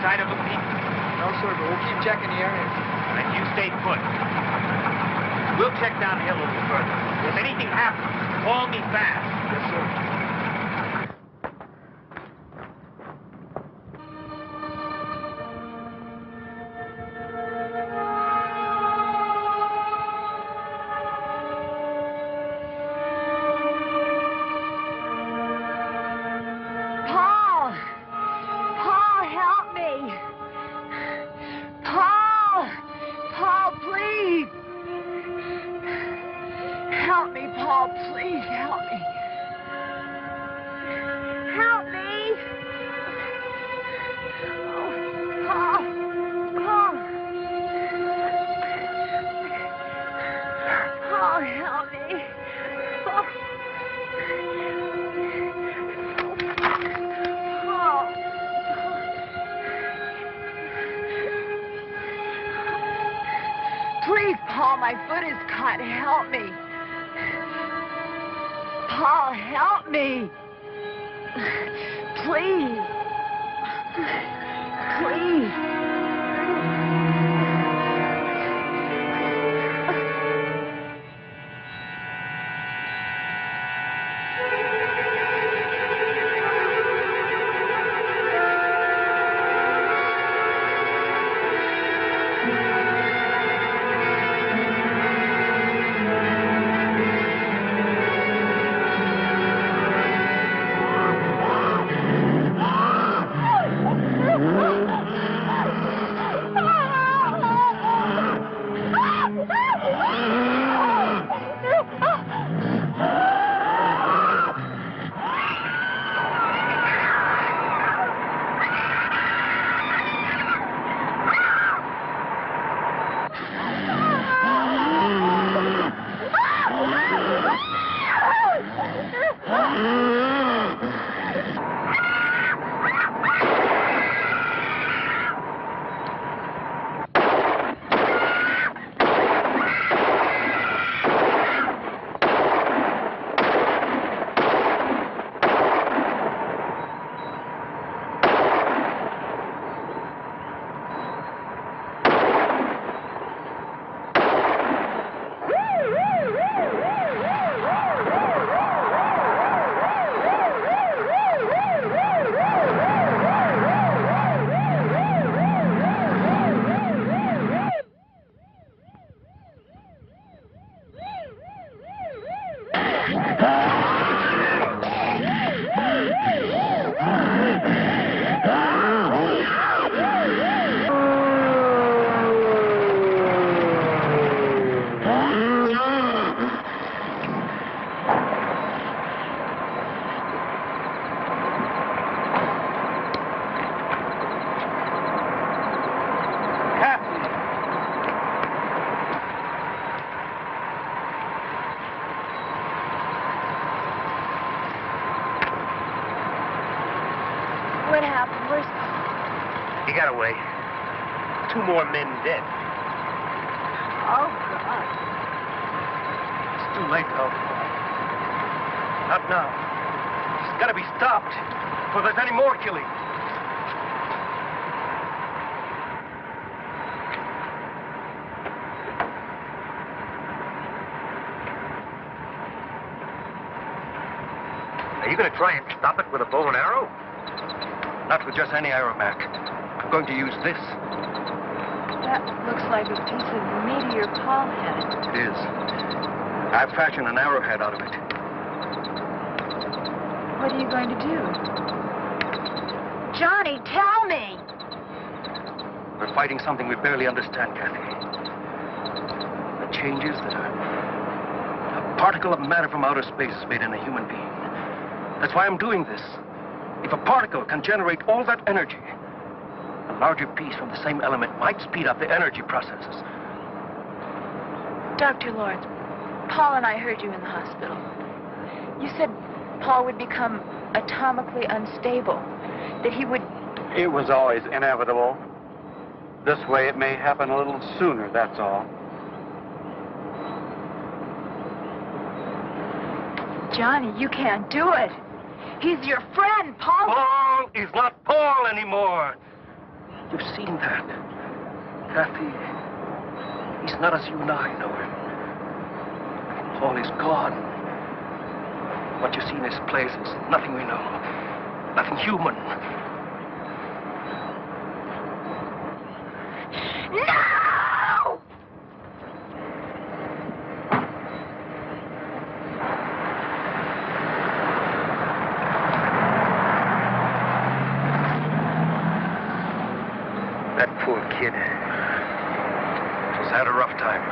Side of a peak? No, sir, but we'll keep checking the area. Then you stay put. We'll check down the hill a little further. If anything happens, call me fast. Yes, sir. Please, Paul, my foot is cut. Help me. Paul, help me. Please. Please. What happened? Where's... He got away. 2 more men dead. Oh, God. It's too late to help. Not now. It's got to be stopped before there's any more killing. Are you going to try and stop it with a bow and arrow? Not with just any aeromac. I'm going to use this. That looks like a piece of meteor Paul had. It is. I've fashioned an arrowhead out of it. What are you going to do? Johnny, tell me! We're fighting something we barely understand, Kathy. The changes that a particle of matter from outer space has made in a human being. That's why I'm doing this. If a particle can generate all that energy, a larger piece from the same element might speed up the energy processes. Dr. Lawrence, Paul and I heard you in the hospital. You said Paul would become atomically unstable, that he would... It was always inevitable. This way it may happen a little sooner, that's all. Johnny, you can't do it. He's your friend, Paul. Paul is not Paul anymore. You've seen that. Kathy, he's not as you and I know him. Paul is gone. What you see in his place is nothing we know. Nothing human. No! That poor kid. He's had a rough time.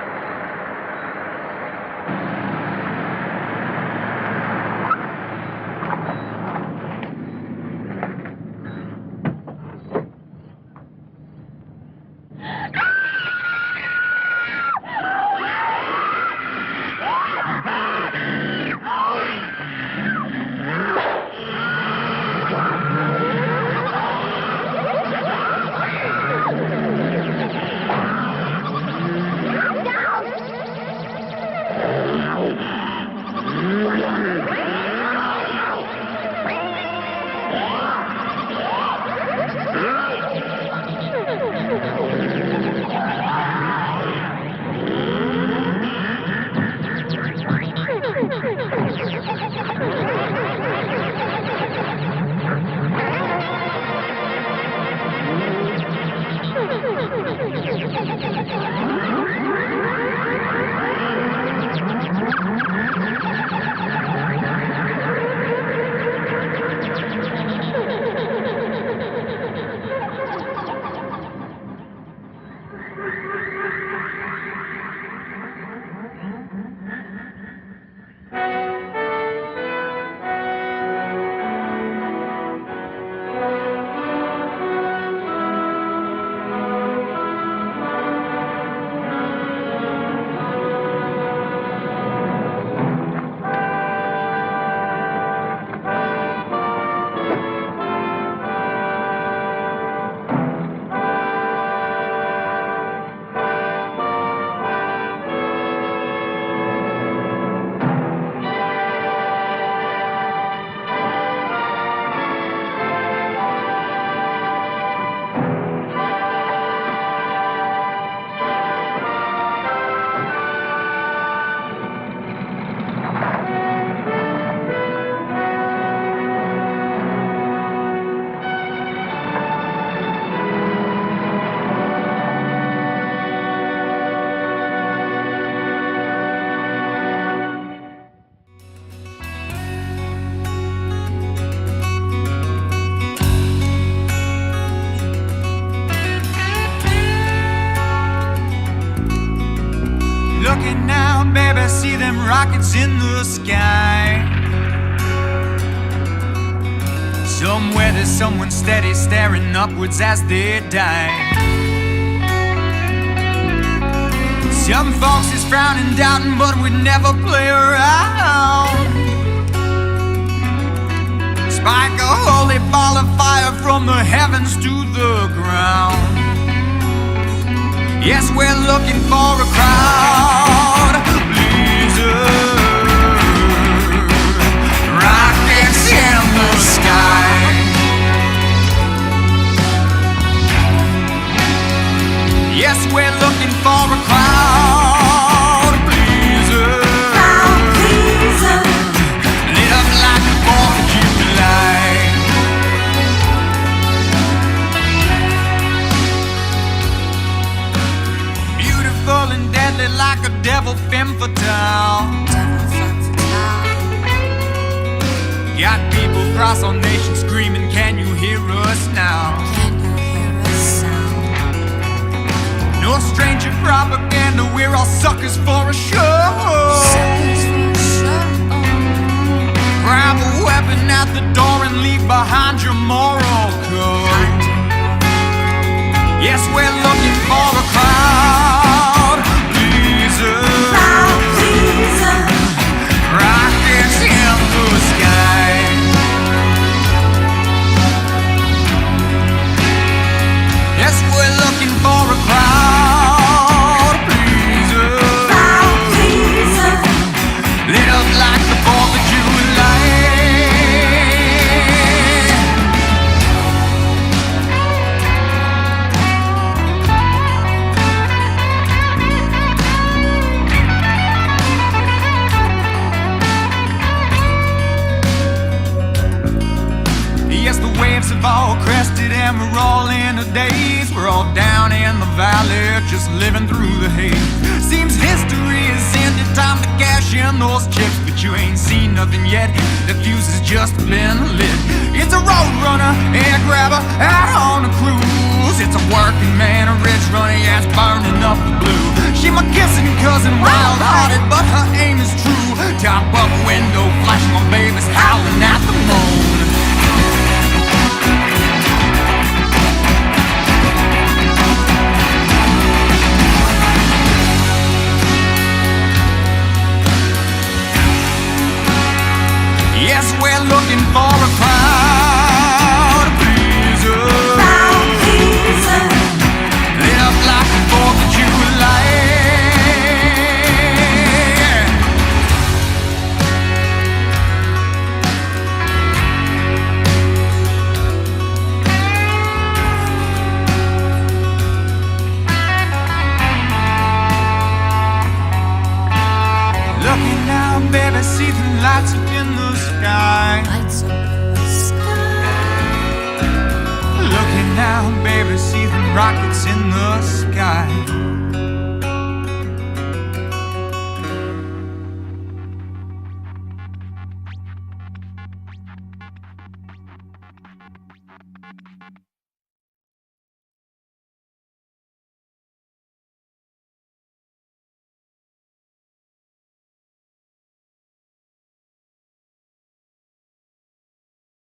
Looking now, baby, see them rockets in the sky. Somewhere there's someone steady staring upwards as they die. Some folks is frowning, doubting, but would never play around. Spike a holy ball of fire from the heavens to the ground. Yes, we're looking for a crowd blizzard, rockets in the sky. Yes, we're looking for a crowd blizzard, lit up like the 4th of July. devil femme fatale. Got people across our nation screaming, can you hear us now? No stranger propaganda, we're all suckers for a show. Grab a weapon at the door and leave behind your moral code. Yes, we're looking for a crowd pleaser. Rockets in the sky. Yes, we're looking for a crowd pleaser. Lit up like the 4th of July. Yes, the waves have all crested and we're all in a daze. We're all down in the valley, just living through the haze. Seems history is ended, time to cash in those chips. But you ain't seen nothing yet, the fuse has just been lit. It's a road runner, air grabber, out on a cruise. It's a working man, a rich runny ass burning up the blue. She my kissing cousin, wild-hearted, but her aim is true. Top up window, flashing my babies, howling at the moon. Yes, we're looking for a crowd pleaser. Lit up like the 4th of July. Looking down, baby, see the lights up in the sky. Lights up in the sky. Looking down, baby, see the rockets in the sky.